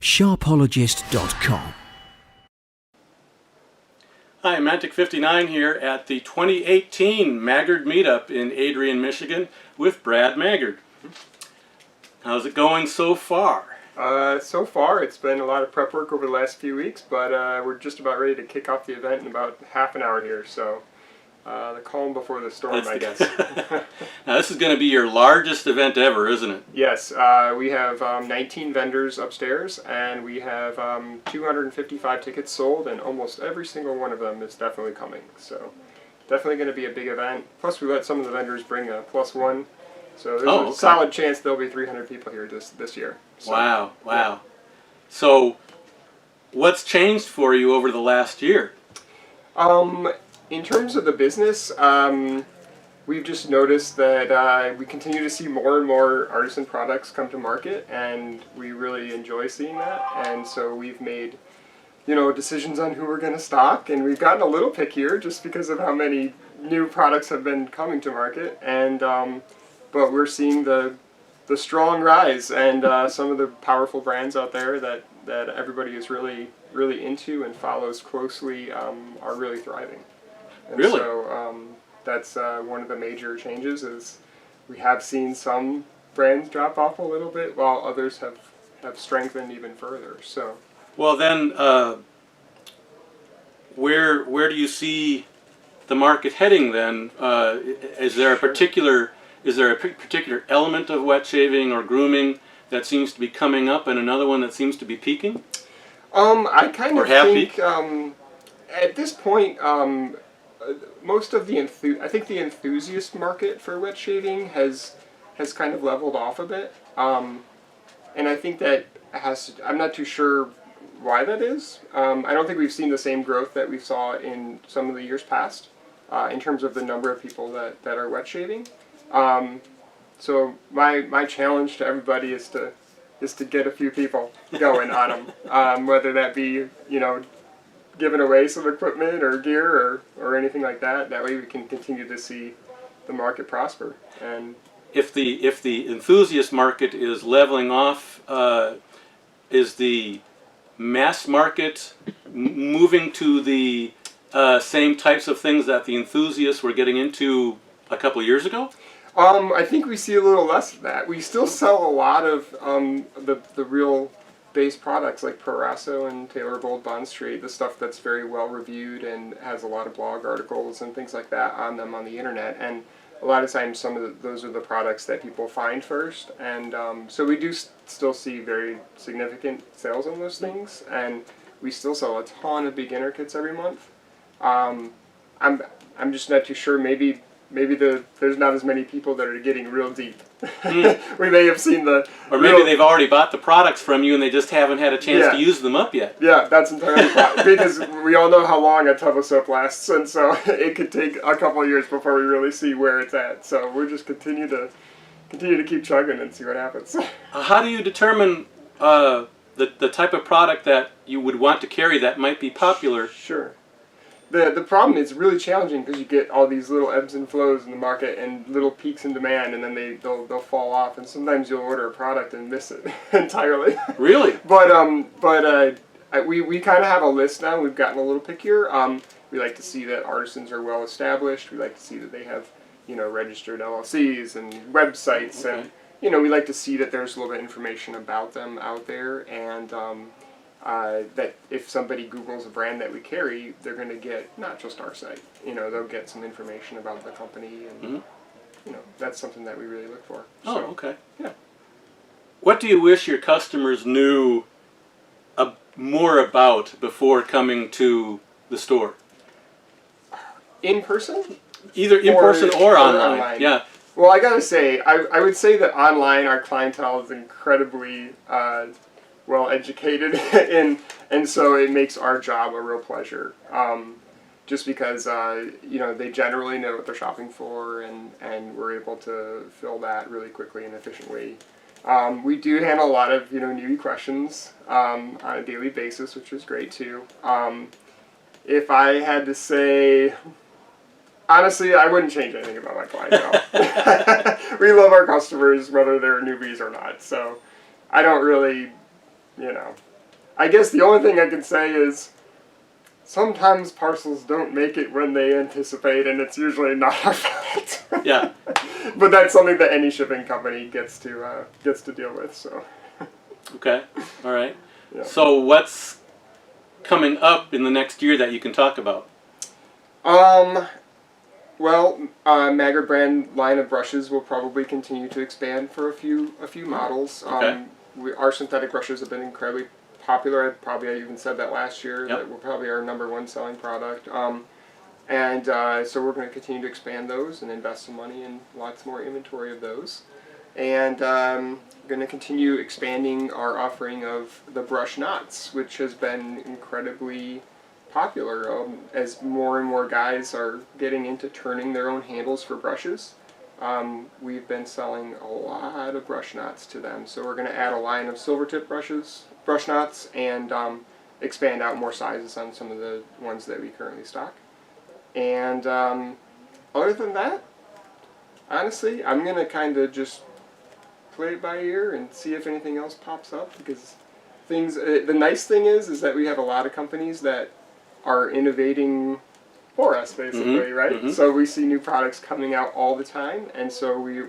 Sharpologist.com. Hi, Mantic59 here at the 2018 Maggard meetup in Adrian, Michigan with Brad Maggard. How's it going so far? So far it's been a lot of prep work over the last few weeks, but we're just about ready to kick off the event in about half an hour here, so the calm before the storm, I guess. Now this is going to be your largest event ever, isn't it? Yes, we have 19 vendors upstairs, and we have 255 tickets sold, and almost every single one of them is definitely coming, so definitely going to be a big event. Plus we let some of the vendors bring a +1, so there's a solid chance there'll be 300 people here this year. So, wow. Yeah. So what's changed for you over the last year? In terms of the business, we've just noticed that we continue to see more and more artisan products come to market, and we really enjoy seeing that. And so we've made, decisions on who we're going to stock, and we've gotten a little pickier just because of how many new products have been coming to market. And but we're seeing the strong rise, and some of the powerful brands out there that everybody is really into and follows closely are really thriving. And really? So that's one of the major changes is we have seen some brands drop off a little bit while others have strengthened even further. So well then, where do you see the market heading then? Is there a particular element of wet shaving or grooming that seems to be coming up, and another one that seems to be peaking? I kind of think at this point, most of the enthusiast market for wet shaving has kind of leveled off a bit, and I think that I'm not too sure why that is. I don't think we've seen the same growth that we saw in some of the years past in terms of the number of people that are wet shaving. So my challenge to everybody is to get a few people going on them, whether that be giving away some equipment or gear or anything like that. That way we can continue to see the market prosper. And if the enthusiast market is leveling off, is the mass market moving to the same types of things that the enthusiasts were getting into a couple of years ago? I think we see a little less of that. We still sell a lot of the real base products like Proraso and Taylor Gold Bond Straight, the stuff that's very well reviewed and has a lot of blog articles and things like that on them on the internet. And a lot of times those are the products that people find first. And so we do still see very significant sales on those things. And we still sell a ton of beginner kits every month. I'm just not too sure. Maybe there's not as many people that are getting real deep. We may have seen or maybe they've already bought the products from you and they just haven't had a chance to use them up yet. Yeah, that's entirely possible, because we all know how long a tub of soap lasts, and so it could take a couple of years before we really see where it's at. So we'll just continue to keep chugging and see what happens. How do you determine the type of product that you would want to carry that might be popular? Sure. The problem is really challenging because you get all these little ebbs and flows in the market and little peaks in demand, and then they'll fall off, and sometimes you'll order a product and miss it entirely. Really? But we kind of have a list now. We've gotten a little pickier. We like to see that artisans are well established. We like to see that they have registered LLCs and websites, and we like to see that there's a little bit of information about them out there, and that if somebody Googles a brand that we carry, they're going to get not just our site. They'll get some information about the company, and that's something that we really look for. Oh, so, okay. Yeah. What do you wish your customers knew more about before coming to the store? In person? Either in person or online. Yeah. Well, I gotta say, I would say that online our clientele is incredibly well educated, and so it makes our job a real pleasure. Just because they generally know what they're shopping for, and we're able to fill that really quickly and efficiently. We do handle a lot of newbie questions on a daily basis, which is great too. If I had to say, honestly, I wouldn't change anything about my clientele. We love our customers whether they're newbies or not. So I don't really, I guess the only thing I can say is sometimes parcels don't make it when they anticipate, and it's usually not our fault. Yeah. But that's something that any shipping company gets to deal with. So. Okay. All right. Yeah. So what's coming up in the next year that you can talk about? Well, Maggard brand line of brushes will probably continue to expand for a few models. Okay. Our synthetic brushes have been incredibly popular. I even said that last year. Yep. That we're probably our #1 selling product. So we're going to continue to expand those and invest some money in lots more inventory of those. And going to continue expanding our offering of the brush knots, which has been incredibly popular as more and more guys are getting into turning their own handles for brushes. We've been selling a lot of brush knots to them, so we're going to add a line of silver tip brush knots, and expand out more sizes on some of the ones that we currently stock. And other than that, honestly, I'm going to kind of just play it by ear and see if anything else pops up, because the nice thing is that we have a lot of companies that are innovating for us, basically, right? Mm-hmm. So we see new products coming out all the time, and so we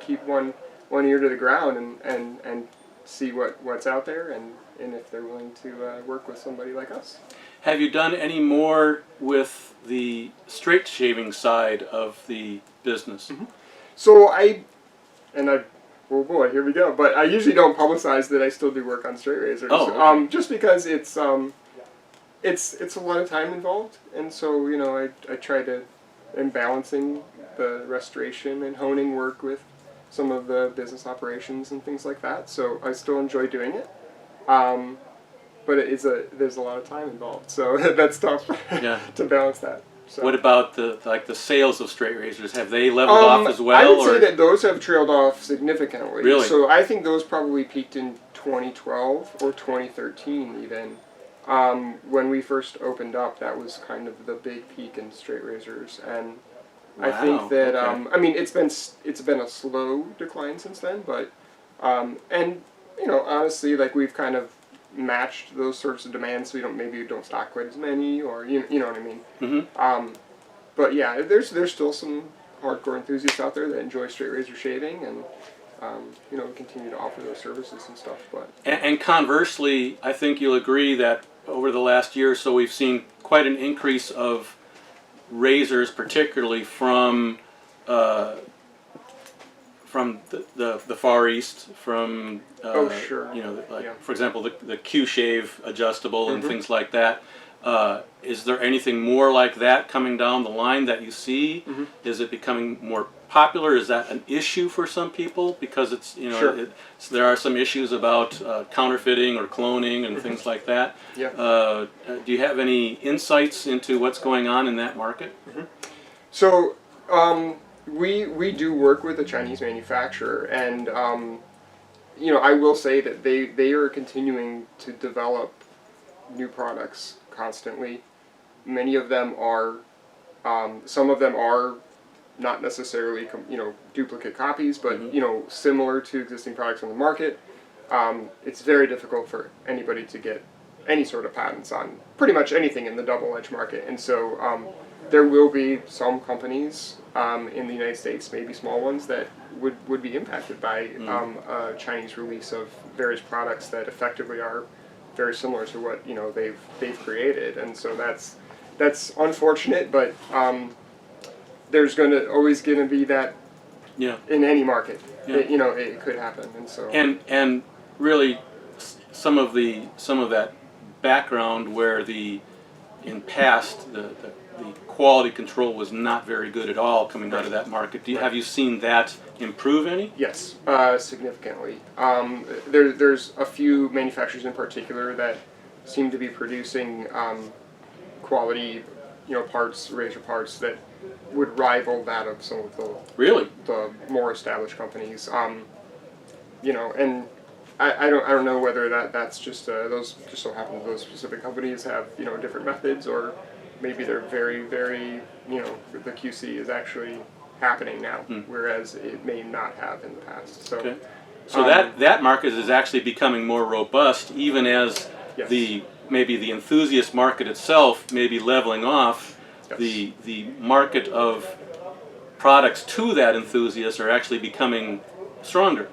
keep one ear to the ground and see what's out there, and if they're willing to work with somebody like us. Have you done any more with the straight shaving side of the business? Mm-hmm. So oh boy, here we go. But I usually don't publicize that I still do work on straight razors. Oh, okay. Just because it's a lot of time involved, and so I try to, in balancing the restoration and honing work with some of the business operations and things like that. So I still enjoy doing it, but there's a lot of time involved, so that's tough. Yeah. To balance that. So. What about the sales of straight razors? Have they leveled off as well? I would say that those have trailed off significantly. Really? So I think those probably peaked in 2012 or 2013 even. When we first opened up, that was kind of the big peak in straight razors, and wow, I think that it's been a slow decline since then, but honestly, like, we've kind of matched those sorts of demands, so we don't stock quite as many, or you know what I mean. Mm-hmm. But yeah, there's still some hardcore enthusiasts out there that enjoy straight razor shaving, and we continue to offer those services and stuff. But and conversely, I think you'll agree that over the last year or so, we've seen quite an increase of razors, particularly from the Far East, from sure. For example, the Q-Shave adjustable, mm-hmm, and things like that. Is there anything more like that coming down the line that you see? Mm-hmm. Is it becoming more popular? Is that an issue for some people? Because it's sure. There are some issues about counterfeiting or cloning and, mm-hmm, things like that. Yeah. Do you have any insights into what's going on in that market? Mm-hmm. So we do work with a Chinese manufacturer, and I will say that they are continuing to develop new products constantly. Many of them are, some of them are not necessarily duplicate copies, but mm-hmm, similar to existing products on the market. It's very difficult for anybody to get any sort of patents on pretty much anything in the double-edged market, and so there will be some companies in the United States, maybe small ones, that would be impacted by a Chinese release of various products that effectively are very similar to what they've created, and so that's unfortunate, but there's always going to be that, in any market. Yeah. It could happen, and so and really some of that background where in past the quality control was not very good at all coming out of that market. Have you seen that improve any? Yes, significantly. There's a few manufacturers in particular that seem to be producing quality, parts, razor parts that would rival that of some of the more established companies. And I don't know whether that's just those just so happen those specific companies have different methods, or maybe they're very, very, the QC is actually happening now, whereas it may not have in the past. So, okay. So that market is actually becoming more robust, even as Yes. Maybe the enthusiast market itself may be leveling off. Yes. The market of products to that enthusiast are actually becoming stronger.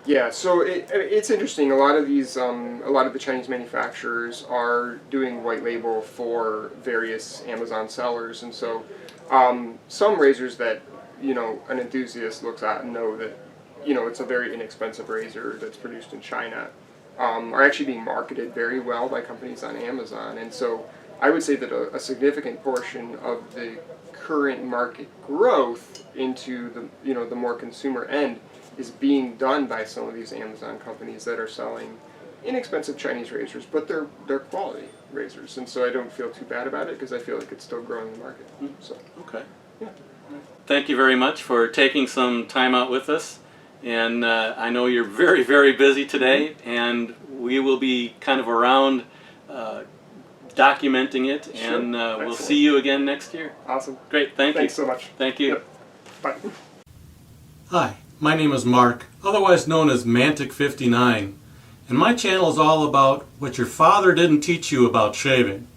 Yeah, so it's interesting. A lot of these, a lot of the Chinese manufacturers are doing white label for various Amazon sellers, and so some razors that an enthusiast looks at and know that it's a very inexpensive razor that's produced in China are actually being marketed very well by companies on Amazon, and so I would say that a significant portion of the current market growth into the more consumer end is being done by some of these Amazon companies that are selling inexpensive Chinese razors, but they're quality razors, and so I don't feel too bad about it because I feel like it's still growing the market. So okay, yeah. Thank you very much for taking some time out with us, and I know you're very, very busy today, and we will be kind of around documenting it, Sure. and we'll see you again next year. Awesome. Great, thank you. Thanks so much. Thank you. Yep. Bye. Hi, my name is Mark, otherwise known as Mantic59, and my channel is all about what your father didn't teach you about shaving.